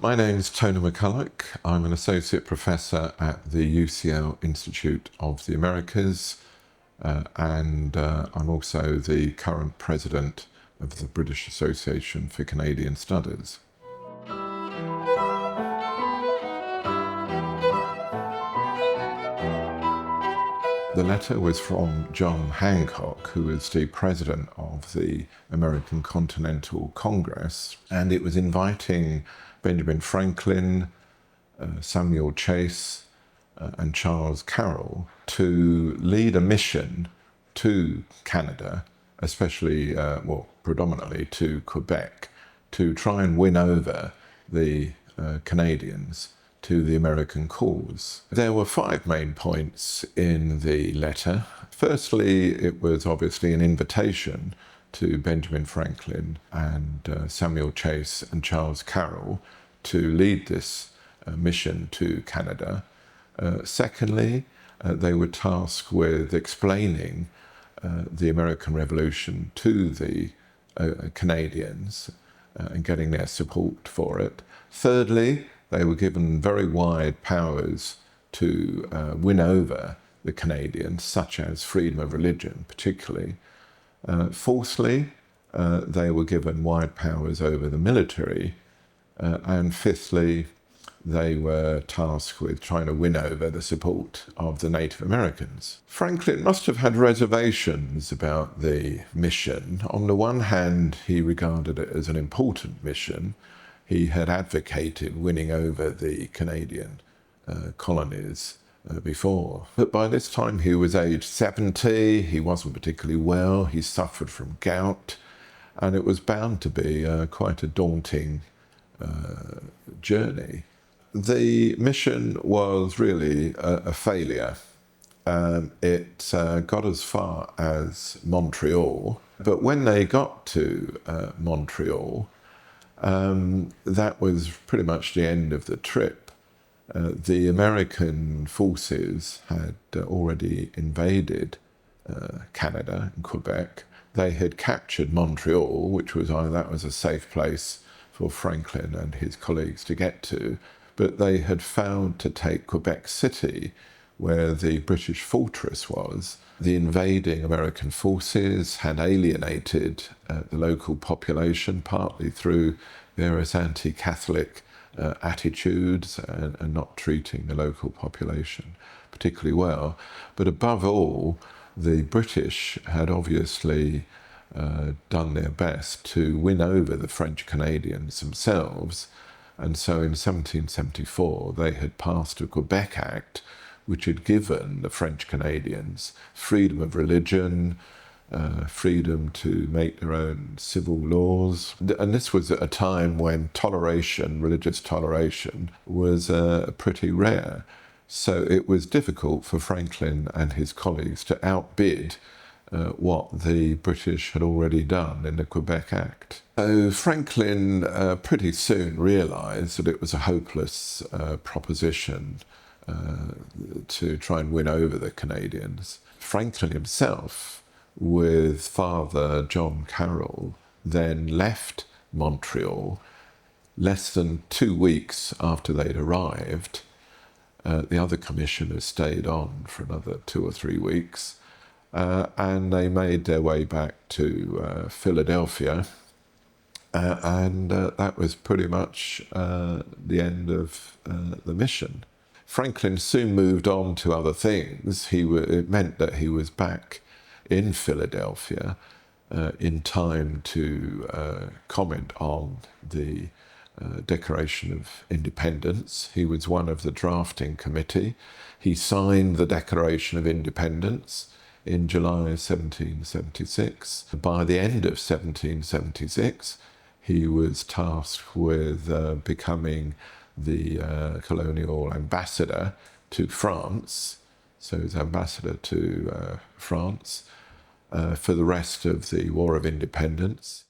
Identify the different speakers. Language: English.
Speaker 1: My name's Tony McCulloch. I'm an associate professor at the UCL Institute of the Americas, and I'm also the current president of the British Association for Canadian Studies. The letter was from John Hancock, who was the president of the American Continental Congress, and it was inviting Benjamin Franklin, Samuel Chase, and Charles Carroll to lead a mission to Canada, especially, predominantly to Quebec, to try and win over the Canadians to the American cause. There were 5 main points in the letter. Firstly, it was obviously an invitation to Benjamin Franklin and Samuel Chase and Charles Carroll to lead this mission to Canada. Secondly, they were tasked with explaining the American Revolution to the Canadians and getting their support for it. Thirdly, they were given very wide powers to win over the Canadians, such as freedom of religion particularly. Fourthly, they were given wide powers over the military. And fifthly, they were tasked with trying to win over the support of the Native Americans. Franklin must have had reservations about the mission. On the one hand, he regarded it as an important mission. He had advocated winning over the Canadian colonies before. But by this time he was aged 70, he wasn't particularly well, he suffered from gout, and it was bound to be quite a daunting journey. The mission was really a failure. It got as far as Montreal, but when they got to Montreal, that was pretty much the end of the trip. The American forces had already invaded Canada and Quebec. They had captured Montreal, which was that was a safe place for Franklin and his colleagues to get to, but they had failed to take Quebec City, where the British fortress was. The invading American forces had alienated the local population, partly through various anti-Catholic attitudes and not treating the local population particularly well. But above all, the British had obviously done their best to win over the French Canadians themselves. And so in 1774, they had passed a Quebec Act, which had given the French Canadians freedom of religion, freedom to make their own civil laws. And this was at a time when toleration, religious toleration, was pretty rare. So it was difficult for Franklin and his colleagues to outbid what the British had already done in the Quebec Act. So Franklin pretty soon realised that it was a hopeless proposition to try and win over the Canadians. Franklin himself, with Father John Carroll, then left Montreal less than 2 weeks after they'd arrived. The other commissioners stayed on for another 2 or 3 weeks, and they made their way back to Philadelphia, and that was pretty much the end of the mission. Franklin soon moved on to other things. It meant that he was back in Philadelphia in time to comment on the Declaration of Independence. He was one of the drafting committee. He signed the Declaration of Independence in July 1776. By the end of 1776, he was tasked with becoming the colonial ambassador to France. So he was ambassador to France for the rest of the War of Independence.